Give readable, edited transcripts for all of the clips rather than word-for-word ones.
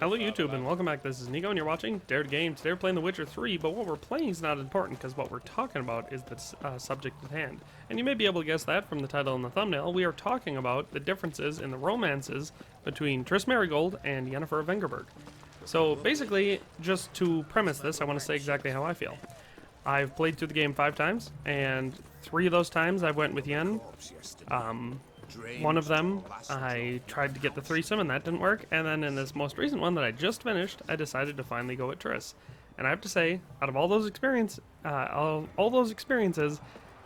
Hello YouTube and welcome back. This is Nico and you're watching Dare to Game. Today we're playing The Witcher 3, but what we're playing is not important because what we're talking about is the subject at hand. And you may be able to guess that from the title and the thumbnail. We are talking about the differences in the romances between Triss Merigold and Yennefer of Vengerberg. So basically, just to premise this, I want to say exactly how I feel. I've played through the game 5 times, and 3 of those times I went with Yen. One of them, I tried to get the threesome and that didn't work, and then in this most recent one that I just finished, I decided to finally go with Triss. And I have to say, out of all those experiences,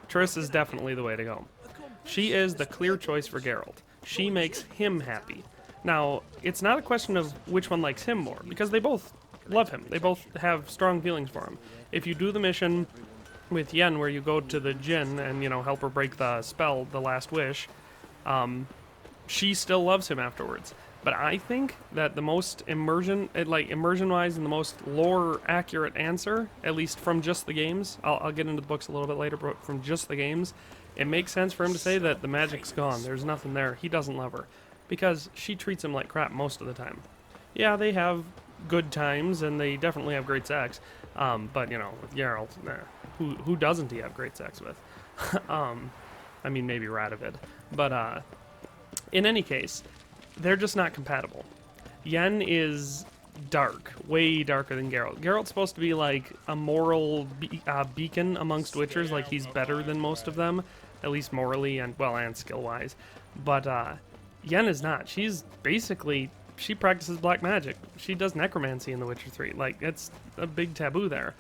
Triss is definitely the way to go. She is the clear choice for Geralt. She makes him happy. Now, it's not a question of which one likes him more, because they both love him. They both have strong feelings for him. If you do the mission with Yen where you go to the Djinn and, help her break the spell, the last wish, she still loves him afterwards. But I think that the most immersion-wise and the most lore-accurate answer, at least from just the games, I'll get into the books a little bit later, but from just the games, it makes sense for him to say that the magic's gone, there's nothing there, he doesn't love her. Because she treats him like crap most of the time. Yeah, they have good times, and they definitely have great sex, but, with Geralt, who doesn't he have great sex with? I mean, maybe Radovid. But, in any case, they're just not compatible. Yen is dark, way darker than Geralt. Geralt's supposed to be like a moral beacon amongst Witchers, like he's better than most of them, at least morally and skill-wise. But, Yen is not. She's basically, she practices black magic. She does necromancy in The Witcher 3. Like, it's a big taboo there.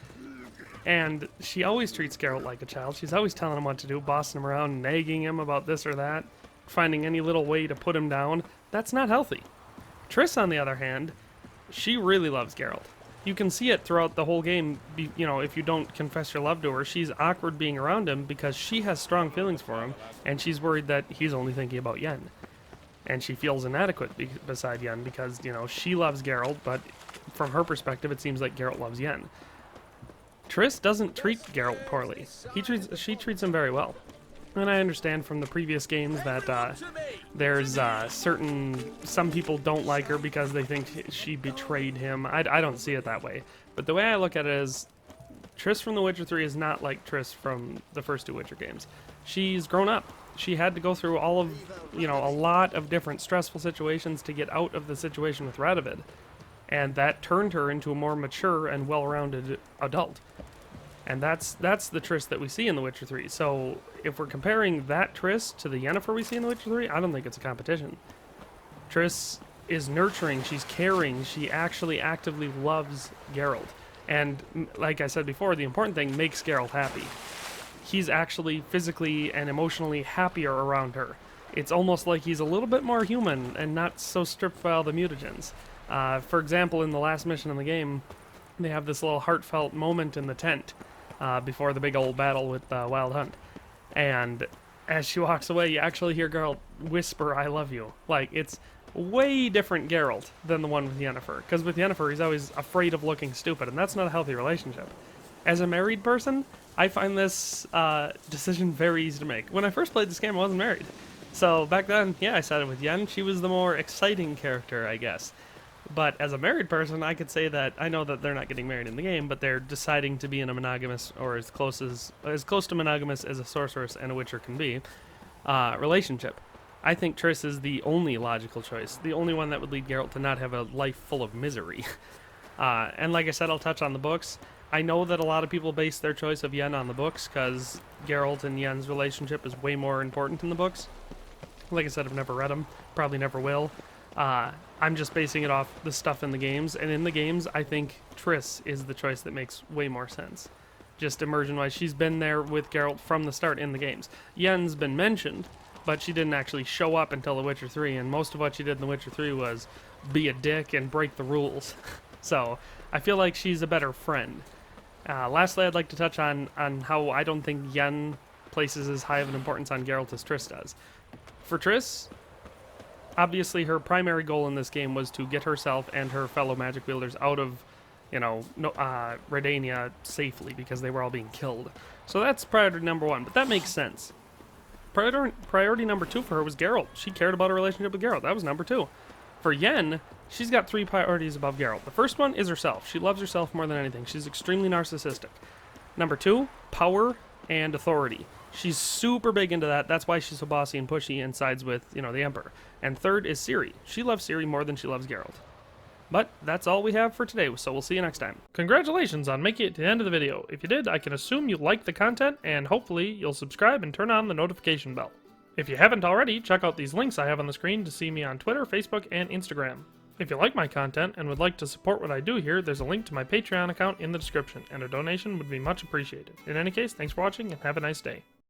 And she always treats Geralt like a child. She's always telling him what to do, bossing him around, nagging him about this or that, finding any little way to put him down. That's not healthy. Triss, on the other hand, she really loves Geralt. You can see it throughout the whole game, if you don't confess your love to her. She's awkward being around him because she has strong feelings for him, and she's worried that he's only thinking about Yen. And she feels inadequate beside Yen because, she loves Geralt, but from her perspective, it seems like Geralt loves Yen. Triss doesn't treat Geralt poorly. She treats him very well. And I understand from the previous games that there's some people don't like her because they think she betrayed him. I don't see it that way. But the way I look at it is, Triss from The Witcher 3 is not like Triss from the first 2 Witcher games. She's grown up. She had to go through all of, a lot of different stressful situations to get out of the situation with Radovid. And that turned her into a more mature and well-rounded adult. And that's the Triss that we see in The Witcher 3. So if we're comparing that Triss to the Yennefer we see in The Witcher 3, I don't think it's a competition. Triss is nurturing, she's caring, she actually actively loves Geralt. And like I said before, the important thing makes Geralt happy. He's actually physically and emotionally happier around her. It's almost like he's a little bit more human and not so stripped by all the mutagens. For example, in the last mission in the game, they have this little heartfelt moment in the tent before the big old battle with Wild Hunt. And as she walks away, you actually hear Geralt whisper, "I love you." Like, it's way different Geralt than the one with Yennefer. Because with Yennefer, he's always afraid of looking stupid, and that's not a healthy relationship. As a married person, I find this decision very easy to make. When I first played this game, I wasn't married. So back then, yeah, I sided with Yen. She was the more exciting character, I guess. But as a married person, I could say that I know that they're not getting married in the game, but they're deciding to be in a monogamous, or as close to monogamous as a sorceress and a witcher can be, relationship. I think Triss is the only logical choice, the only one that would lead Geralt to not have a life full of misery. And like I said, I'll touch on the books. I know that a lot of people base their choice of Yen on the books because Geralt and Yen's relationship is way more important in the books. Like I said, I've never read them, probably never will. I'm just basing it off the stuff in the games, and in the games, I think Triss is the choice that makes way more sense. Just immersion-wise, she's been there with Geralt from the start in the games. Yen's been mentioned, but she didn't actually show up until The Witcher 3, and most of what she did in The Witcher 3 was be a dick and break the rules. So, I feel like she's a better friend. Lastly, I'd like to touch on how I don't think Yen places as high of an importance on Geralt as Triss does. For Triss, obviously her primary goal in this game was to get herself and her fellow magic wielders out of, Redania safely because they were all being killed. So that's priority number 1, but that makes sense. Priority number 2 for her was Geralt. She cared about her relationship with Geralt. That was number 2. For Yen, she's got 3 priorities above Geralt. The first one is herself. She loves herself more than anything. She's extremely narcissistic. Number 2, power and authority. She's super big into that. That's why she's so bossy and pushy and sides with, the Emperor. And third is Ciri. She loves Ciri more than she loves Geralt. But that's all we have for today, so we'll see you next time. Congratulations on making it to the end of the video. If you did, I can assume you liked the content, and hopefully you'll subscribe and turn on the notification bell. If you haven't already, check out these links I have on the screen to see me on Twitter, Facebook, and Instagram. If you like my content and would like to support what I do here, there's a link to my Patreon account in the description, and a donation would be much appreciated. In any case, thanks for watching and have a nice day.